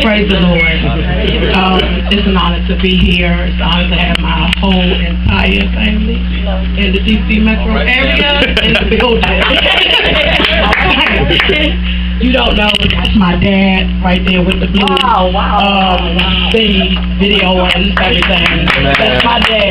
Praise the Lord. It's an honor to be here. It's an honor to have my whole entire family in the D.C. metro area in the building. You don't know, that's my dad right there with the blue thingy, video and everything. That's my dad.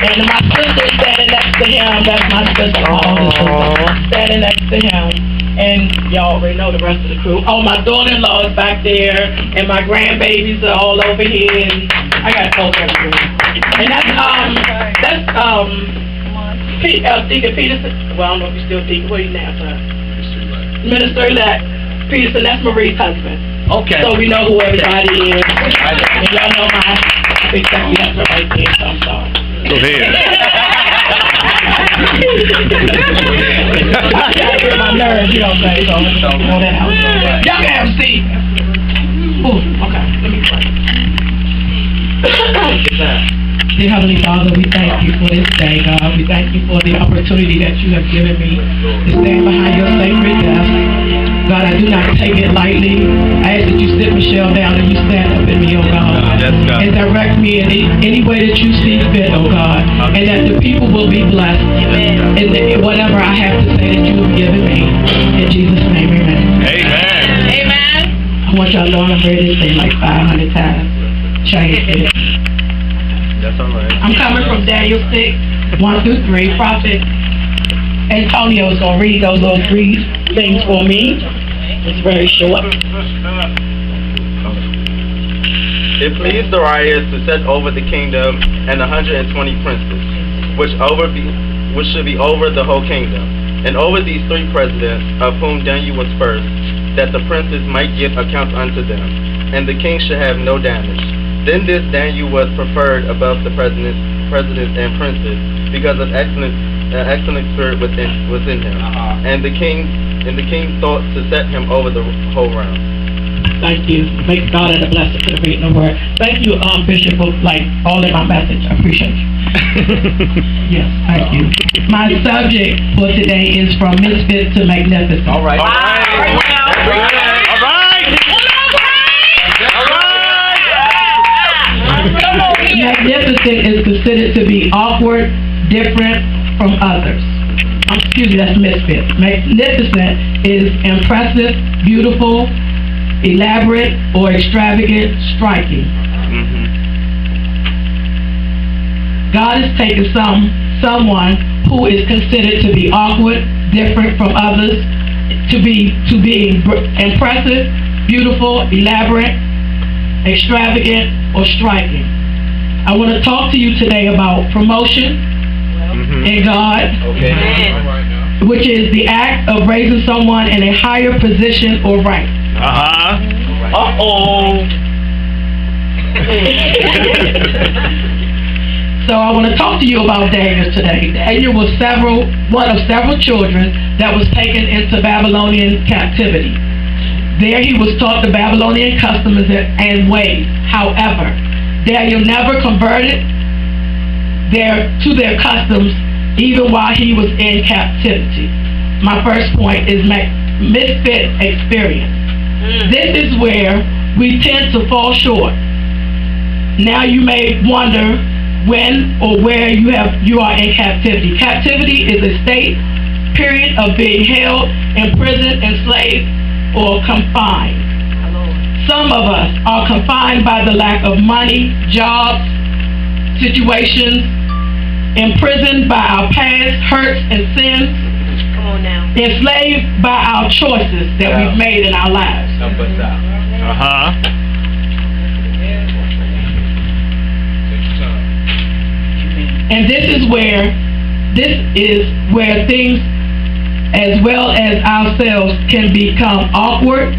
And my sister standing next to him, that's my sister, standing next to him. And y'all already know the rest of the crew. Oh, my daughter-in-law is back there, and my grandbabies are all over here, and I got to close everything. And that's Deacon Peterson. Well, I don't know if you're still Deacon. What are you now, son? Minister-elect Peterson, that's Marie's husband. Okay. So we know who everybody is. And y'all know my big sexy husband right there, so I'm sorry. Go ahead. I get my nerves, you know what I'm saying? So, all that helps. Y'all can have a seat. Ooh, okay. Let me pray. Dear Heavenly Father, we thank you for this day, God. We thank you for the opportunity that you have given me to stand behind your sacred death. God, I do not take it lightly. I ask that you sit Michele down and you stand up in me, oh God. Yes, God. And direct me in any way that you see fit, oh God. And that the people will be blessed. Amen. And whatever I have to say that you have given me. In Jesus' name, amen. Amen. Amen. I want y'all to know I've read this thing like 500 times. Change it. That's all right. I'm coming from Daniel 6, 1-3. Prophet Antonio is going to read those little 3 things for me. It's very short. It pleased Darius to set over the kingdom and 120 princes, which should be over the whole kingdom, and over these 3 presidents, of whom Daniel was first, that the princes might give accounts unto them, and the king should have no damage. Then this Daniel was preferred above the presidents and princes, because of excellent spirit within him. And the king thought to set him over the whole realm. Thank you. Make God and a blessing for the reading the word. Thank you, Bishop, for all in my message. I appreciate you. Yes, thank you. My subject for today is from misfit to magnificent. All right. All right. Magnificent is considered to be awkward, different from others. Excuse me, that's misfit. Magnificent is impressive, beautiful, elaborate, or extravagant, striking. God has taken someone who is considered to be awkward, different from others, to be impressive, beautiful, elaborate, extravagant, or striking. I want to talk to you today about promotion in God, which is the act of raising someone in a higher position or rank. So I want to talk to you about Daniel today. Daniel was one of several children that was taken into Babylonian captivity. There he was taught the Babylonian customs and ways. However, Daniel never converted to their customs even while he was in captivity. My first point is misfit experience. This is where we tend to fall short. Now you may wonder when or where you are in captivity. Captivity is a state period of being held, imprisoned, enslaved, or confined. Some of us are confined by the lack of money, jobs, situations, imprisoned by our past hurts and sins, enslaved by our choices that we've made in our lives. And this is where things as well as ourselves can become awkward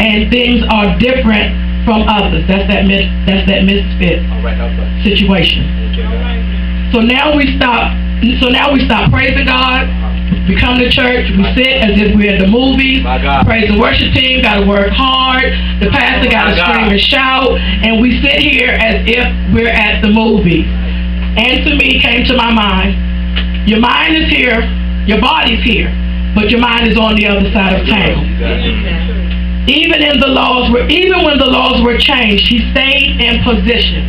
and things are different from others. That's that misfit situation. So now we stop praising God. We come to church, we sit as if we're in the movies. Praise and worship team got to work hard. The pastor got to scream and shout, and we sit here as if we're at the movies. And to me, came to my mind, your mind is here, your body's here, but your mind is on the other side of town. Even when the laws were changed, he stayed in position,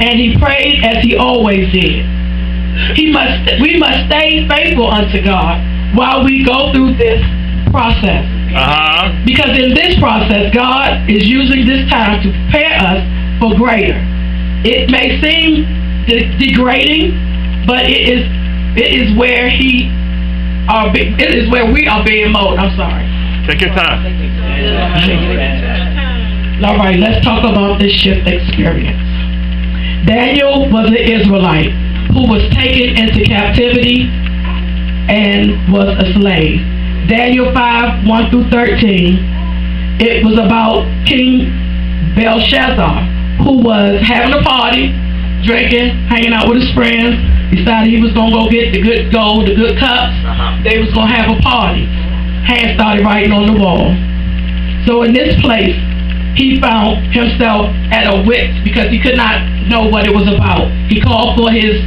and he prayed as he always did. We must stay faithful unto God while we go through this process. Because in this process, God is using this time to prepare us for greater. It may seem degrading, but it is where we are being molded. I'm sorry. Take your time. All right, let's talk about this shift experience. Daniel was an Israelite who was taken into captivity and was a slave. Daniel 5:1-13. It was about King Belshazzar, who was having a party, drinking, hanging out with his friends. Decided he was going to go get the good gold, the good cups. They was going to have a party. Hands started writing on the wall. So in this place, he found himself at a wit's because he could not know what it was about. He called for his,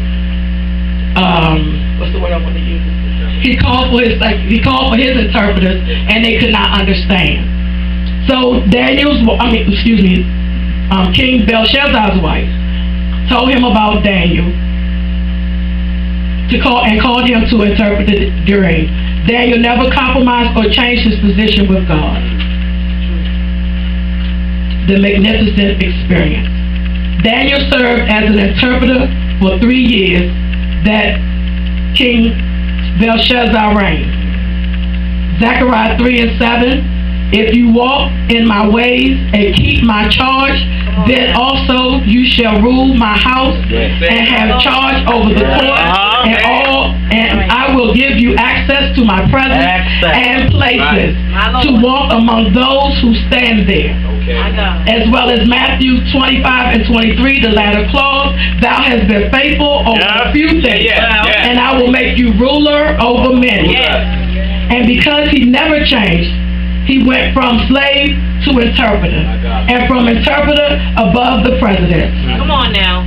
what's the word I want to use? He called for his interpreters, and they could not understand. So King Belshazzar's wife told him about Daniel called him to interpret the dream. Daniel never compromised or changed his position with God. The magnificent experience. Daniel served as an interpreter for 3 years that King Belshazzar reigned. Zechariah 3:7. If you walk in my ways and keep my charge, then also you shall rule my house and have charge over the poor and I will give you access to my presence and places to walk among those who stand there. As well as Matthew 25:23, the latter clause, thou hast been faithful over a few things, and I will make you ruler over many. And because he never changed, he went from slave to interpreter, and from interpreter above the president. Come on now.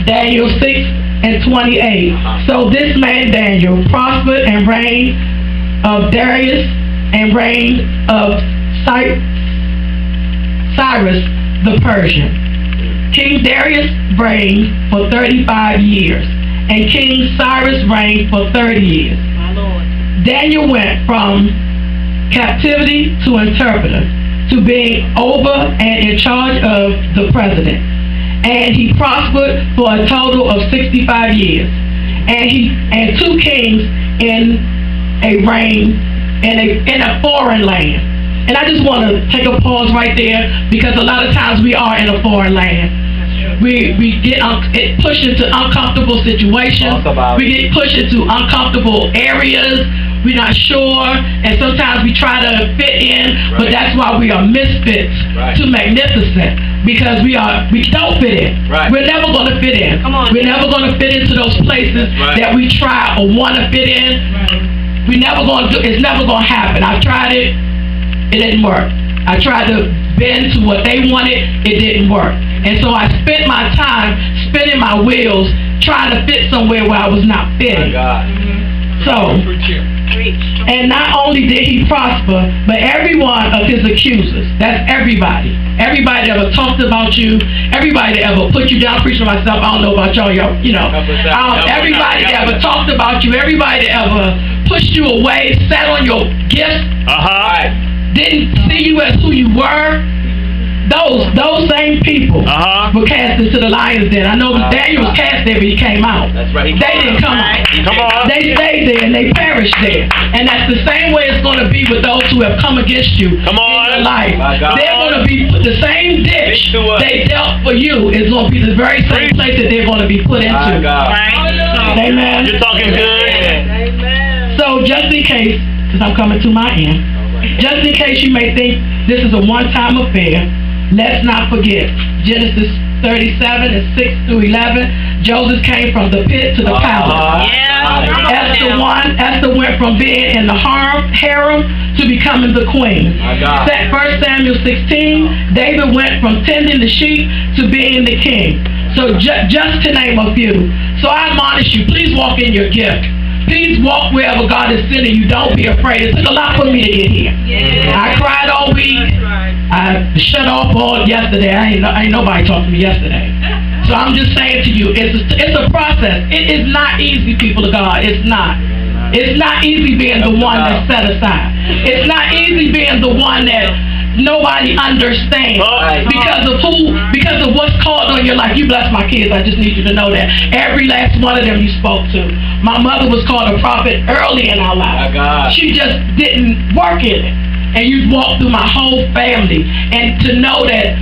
Daniel 6:28. So this man Daniel prospered and reigned of Darius and reigned of Cyrus the Persian. King Darius reigned for 35 years, and King Cyrus reigned for 30 years. My Lord. Daniel went from captivity to interpreter to being over and in charge of the president. And he prospered for a total of 65 years. And 2 kings in a reign in a foreign land. And I just want to take a pause right there, because a lot of times we are in a foreign land. We get pushed into uncomfortable situations. We get pushed into uncomfortable areas. We're not sure, and sometimes we try to fit in, but that's why we are misfits to magnificent, because we don't fit in. We're never going to fit in. We're never going to fit into those places that we try or want to fit in. It's never going to happen. I tried it. It didn't work. I tried to bend to what they wanted. It didn't work. And so I spent my time spinning my wheels trying to fit somewhere where I was not fitting. So, and not only did he prosper, but every one of his accusers, that's everybody that ever talked about you, everybody that ever put you down, preaching to myself, I don't know about y'all, everybody that ever talked about you, everybody that ever pushed you away, sat on your gifts, didn't see you as who you were, those same people were cast into the lion's den. I know Daniel was cast there, but he came out. That's right. They didn't come out. They stayed there and they perished there. And that's the same way it's going to be with those who have come against you in your life. They're going to be the same ditch they dealt for you is going to be the very same place that they're going to be put into. Amen. You're talking good. Amen. So just in case, because I'm coming to my end, just in case you may think this is a one-time affair, let's not forget Genesis 37:6-11. Joseph came from the pit to the palace. Esther went from being in the harem to becoming the queen. 1 Samuel 16. David went from tending the sheep to being the king. So just to name a few. So I admonish you, please walk in your gift. Please walk wherever God is sending you. Don't be afraid. It took a lot for me to get here. I cried all week. I shut off all yesterday. Ain't nobody talked to me yesterday. So I'm just saying to you, it's a process. It is not easy, people of God. It's not. It's not easy being the one that's set aside. It's not easy being the one that nobody understands because of what's called on your life. You bless my kids. I just need you to know that. Every last one of them you spoke to. My mother was called a prophet early in our life. She just didn't work in it. And you walked through my whole family. And to know that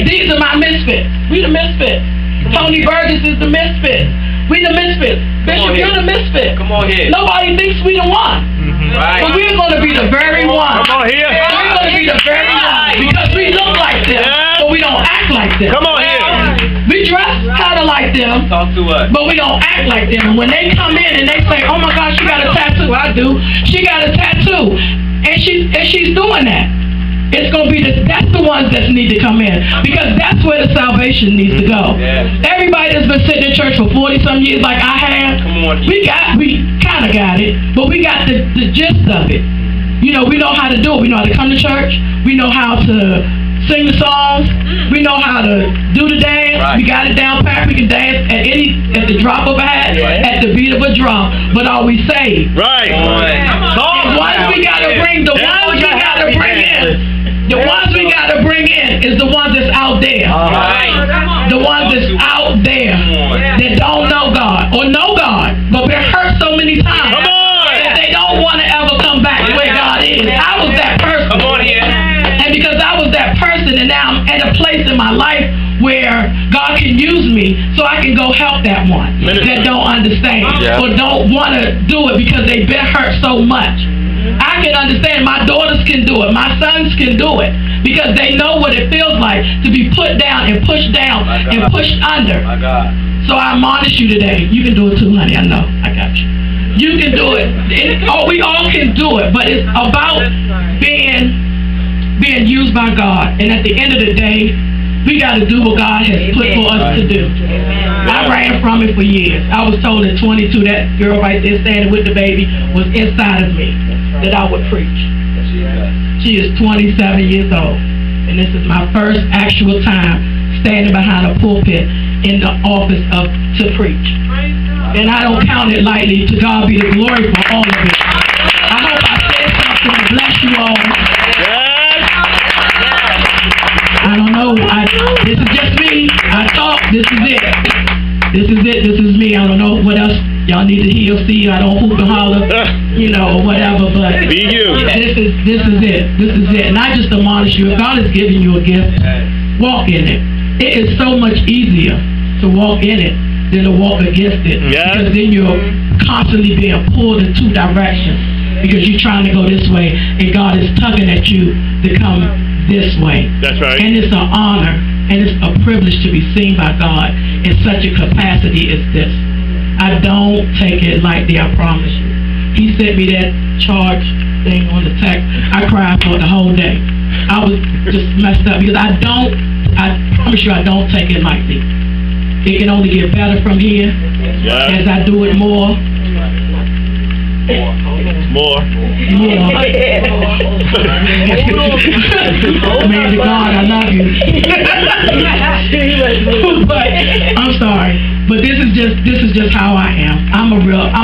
these are my misfits. We the misfits. Tony Burgess is the misfit. We the misfits. Bishop, you're the misfit. Come on here. Nobody thinks we the one. Right. But we're going to be the very one. Come on here. We're going to be the very one. Because we look like them, but we don't act like them. Come on here. We dress kind of like them, Talk to us. but we don't act like them. When they come in and they say, oh my gosh, she got a tattoo. I do. She got a tattoo. And she's doing that. It's going to be that's the ones that need to come in. Because that's where the salvation needs to go. Yeah. Everybody that's been sitting in church for 40-some years like I have, we kind of got it, but we got the gist of it. You know, we know how to do it. We know how to come to church. We know how to sing the songs. We know how to do the dance. Right. We got it down pat. We can dance at the drop of a hat, at the beat of a drum. But are we saved? Right. And once we got to bring the ones we got to bring in. The ones we got to bring in is the ones that's out there. The ones that's out there that don't know God or know God, but been hurt so many times that they don't want to ever come back where God is. I was that person. And because I was that person, and now I'm at a place in my life where God can use me so I can go help that one that don't understand or don't want to do it because they've been hurt so much. I can understand. My daughters can do it. My sons can do it because they know what it feels like to be put down and pushed under. So I admonish you today. You can do it too, honey. I know. I got you. You can do it. We all can do it, but it's about being used by God. And at the end of the day, we got to do what God has put for us to do. I ran from it for years. I was told at 22 that girl right there standing with the baby was inside of me that I would preach. She is 27 years old, and this is my first actual time standing behind a pulpit in the office to preach. And I don't count it lightly. To God be the glory for all of it. I hope I said something to bless you all. I don't know. This is just me. I talk. This is it. This is it. This is me. I don't know what else y'all need to hear or see. I don't hoop and holler, or whatever. But be you. This is it. This is it. And I just admonish you. If God is giving you a gift, walk in it. It is so much easier to walk in it than to walk against it. Because then you're constantly being pulled in two directions because you're trying to go this way and God is tugging at you to come this way. That's right. And it's an honor and it's a privilege to be seen by God in such a capacity as this. I don't take it lightly, I promise you. He sent me that charge thing on the text. I cried for it the whole day. I was just messed up because I promise you I don't take it lightly. It can only get better from here as I do it more. More. Man to God, I love you. But I'm sorry, but this is just how I am. I'm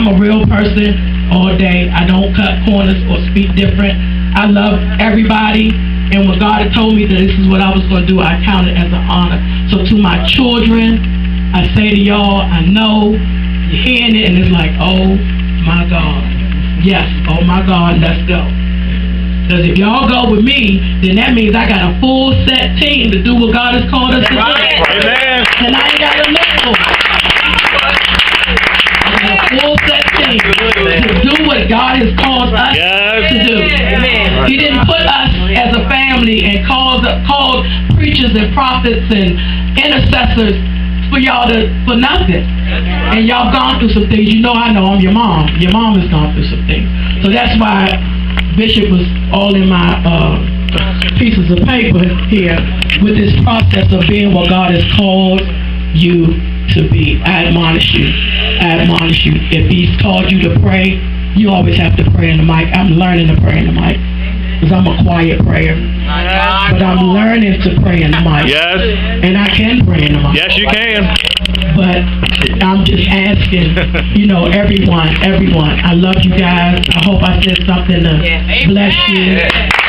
a real person all day. I don't cut corners or speak different. I love everybody, and when God had told me that this is what I was going to do, I count it as an honor. So to my children, I say to y'all, I know you're hearing it, and it's like, oh my God. Yes, oh my God, let's go. Because if y'all go with me, then that means I got a full set team to do what God has called us to do. Amen. And I ain't got to look for it. I got a full set team to do what God has called us to do. Amen. He didn't put us as a family and called preachers and prophets and intercessors for nothing. And y'all gone through some things. You know I know I'm your mom. Your mom has gone through some things. So that's why Bishop was all in my pieces of paper here with this process of being what God has called you to be. I admonish you. If he's called you to pray, you always have to pray in the mic. I'm learning to pray in the mic because I'm a quiet prayer. But I'm learning to pray in the mic. Yes. And I can pray in the mic. Yes, you can. But I'm just asking, everyone. I love you guys. I hope I said something to bless you.